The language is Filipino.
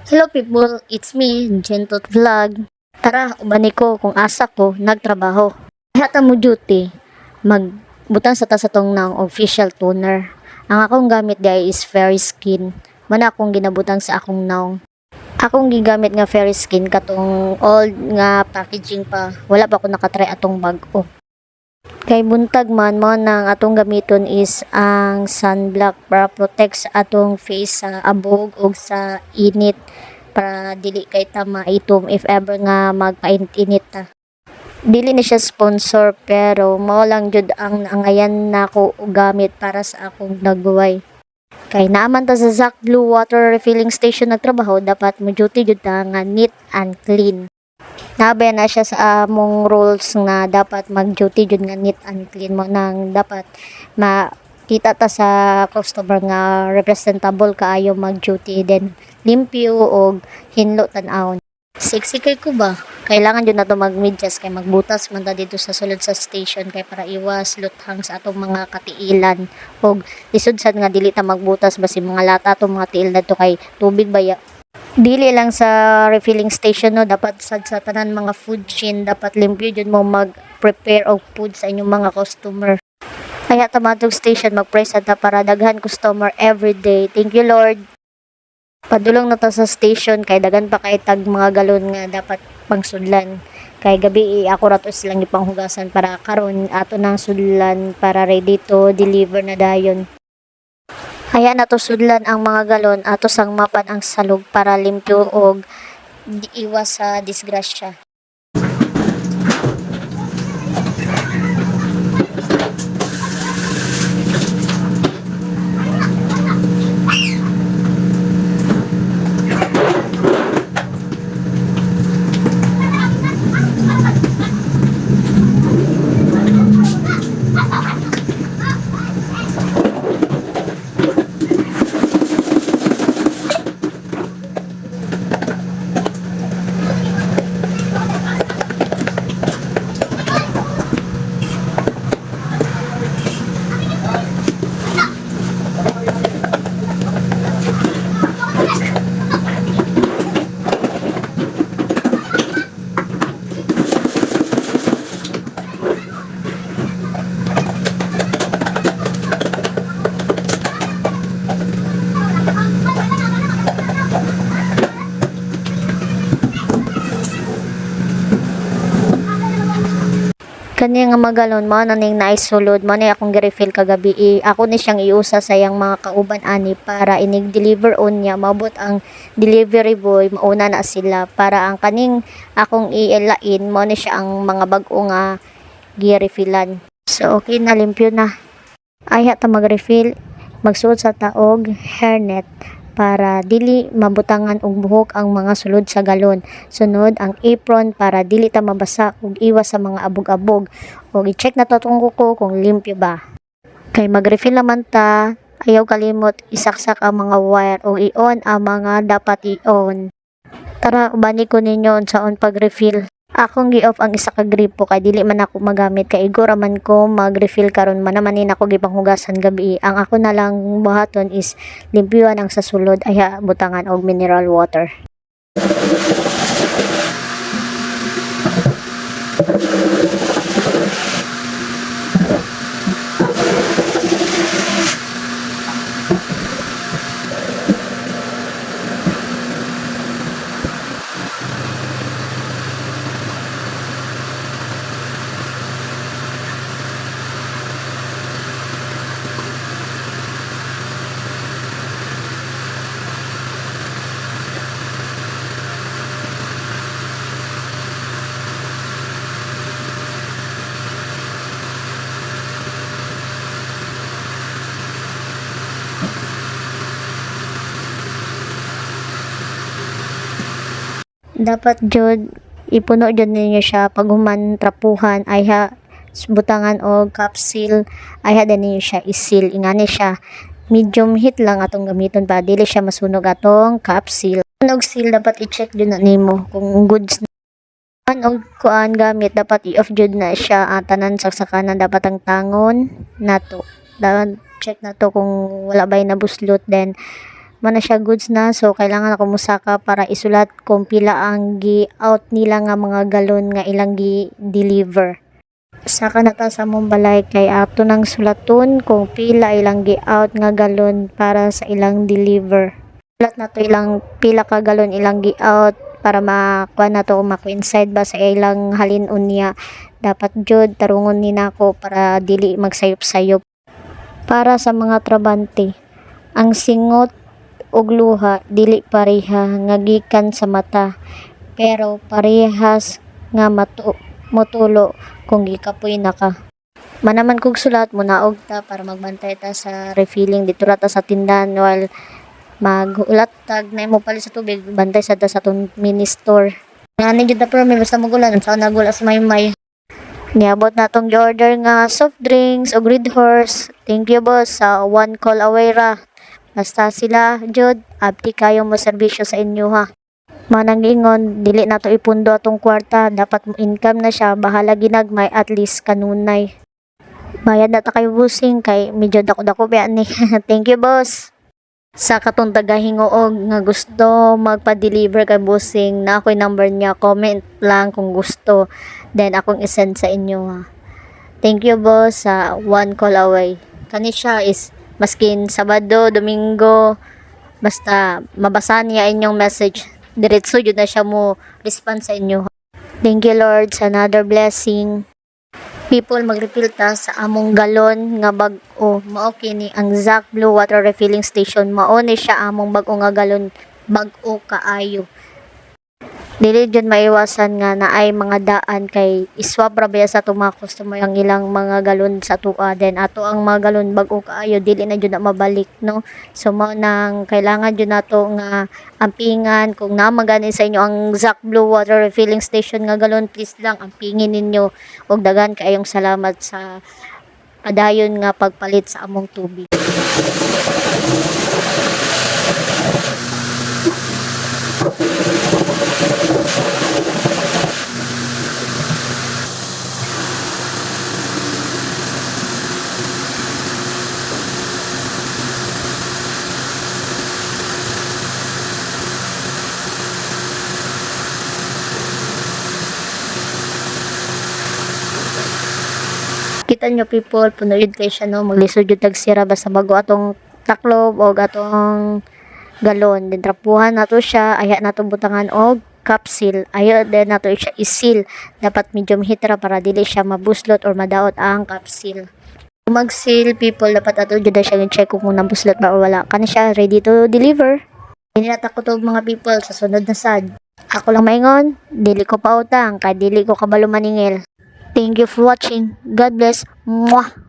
Hello people, it's me, Gentot Vlog. Tara, ubani ko kung asa ko nagtrabaho. Hata mo duty, magbutang sa tasatong ng official toner. Ang akong gamit day is Fairy Skin. Mana akong ginabutang sa akong naong. Akong gigamit nga Fairy Skin katong old nga packaging pa. Wala pa ako nakatry atong bag-o. Kay buntag man mo nang atong gamiton is ang sunblock para protect sa atong face sa abog o sa init para dili kay ta maitom if ever nga magpainit ta. Dili ni siya sponsor pero mao lang jud ang naangayan nako gamit para sa akong nagbuway. Kay naaman ta sa Zac Blue Water Refilling Station nagtrabaho, dapat mo duty jud ta nga neat and clean. Nabe na siya sa among rules na dapat mag-duty jud nga neat and clean mo nang dapat makita ta sa customer nga representable kaayo mag-duty then limpyo og hinlo tan-awon. Sexy kay ko ba? Kailangan jud nato mag-medyas kay magbutas man ta dito sa sulod sa station kay para iwas luthang sa atong mga katiilan og lisod sad nga dili ta magbutas basi mga lata atong mga tiil dito kay tubig baya. Dili lang sa refilling station no, dapat sa tanan mga food chain dapat limpyo jud mo mag-prepare og food sa inyong mga customer. Kaya tamatog station mag-pray sad ta para daghan customer every day. Thank you Lord. Padulong na ta sa station kay daghan pa kay tag mga galon nga dapat pangsudlan. Kay gabi ako rato silang ipanghugasan para karon ato nang sudlan para ready to deliver na dayon. Kaya natusudlan ang mga galon ato sang mapan ang salog para limpyo og iwas sa disgrasya. Kanya nga magalon mo naning naisulod mo na akong gi-refill kagabi. Ako ni siyang iusa sa yang mga kauban ani para inig-deliver on niya. Mabot ang delivery boy, mauna na sila para ang kaning akong iilain mo ni siya ang mga bag-o nga gi-refillan. So okay na, limpyo na. Ay ta mag-refill, magsuot sa taog hairnet para dili mabutangan og buhok ang mga sulod sa galon. Sunod ang apron para dili ta mabasa ug iwas sa mga abog-abog. Og i-check na to tong kuko kung limpyo ba. Kay mag-refill naman ta, ayaw kalimot isaksak ang mga wire o i-on ang mga dapat i-on. Tara, ubani ko ninyo unsaon pag-refill. Akong gi-off ang isa ka gripo kay dili man ako magamit kay igora man ko mag-refill karon man naman ako gipanghugasan gabi. Ang ako na lang buhaton is limpyuan ang sa sulod ay butangan og mineral water. Dapat jud ipuno jud ninyo siya pag human trapuhan ay butangan og capsule ay din ninyo siya isil ingani siya medium heat lang atong gamiton para dili siya masunog atong capsule. Og seal dapat i-check jud na nimo kung goods na og kuan gamit dapat i-off jud na siya tanan saksakanan dapat ang tangon nato. Dapat check na to kung wala bay nabuslot then Mana siya goods na, so kailangan ako musaka para isulat kung pila ang gi-out nila nga mga galon nga ilang gi-deliver. Saka na ta sa mong balay kay ato nang sulaton kung pila ilang gi-out nga galon para sa ilang deliver. Sulat na to ilang pila ka galon ilang gi-out para makuha na to kung maku-inside ba sa ilang halin unya. Dapat jud tarungon ni nako para dili magsayop-sayop. Para sa mga trabante, ang singot ug luha dili pareha nga gikan sa mata, pero parehas nga motulo kung gikapoy na ka. Manaman kog sulat mo naog ta para magbantay ta sa refilling dito ra ta sa tindahan while magulat tag na mo pali sa tubig bantay sa ta sa tong mini store. Ngani jud ta pero may basta magulan sa nagula sa may niabot na tong order nga soft drinks o Red Horse. Thank you boss sa one call away ra. Basta sila jud abti kayo mo serbisyo sa inyo ha. Manang ingon dili na to ipundo atong kwarta, dapat mo income na siya, bahala ginagmay at least kanunay. Bayad na ta kay busing kay medyo dako-dako ba ni. Thank you boss. Sa katong tagahingoog nga gusto magpa-deliver kay busing na ako'y number niya, comment lang kung gusto. Then akong isend sa inyo ha. Thank you boss sa one call away. Kani siya is maskin Sabado, Domingo, basta mabasa niya inyong message. Diretso yun na siya mo respond sa inyo. Thank you Lord sa another blessing. People mag-refill ta sa among galon nga bag-o. Mao kini ang Zac Blue Water Refilling Station. Mao ni siya among bag-o nga galon, bag-o kaayo. Dili jud maiwasan nga naay mga daan kay iswap ra ba sa mga customer ang ilang mga galon sa tuwa, then ato ang mga galon bag-o kaayo dili na jud na mabalik no. So mao nang kailangan jud nato nga ampingan kung na magani sa inyo ang Zac Blue Water Refilling Station nga galon, please lang ampingin ninyo og dagan kaayong salamat sa padayon nga pagpalit sa among tubig. Kita nyo people, puno yun kayo siya no, maglisod yun tagsira basta bago atong taklob o atong galon. Then trapuhan nato siya, aya nato butangan og capsule. Ayo din nato siya isil. Dapat medium heat ra para dili siya mabuslot or madaot ang capsule. Kung mag-seal people, dapat ato jud siya i-check kung nabuslot ba o wala. Kani siya ready to deliver. Hindi na takot og mga people sa sunod na sad. Ako lang maingon, dili ko pautang, kay dili ko kabalo maningil. Thank you for watching. God bless. Mwah!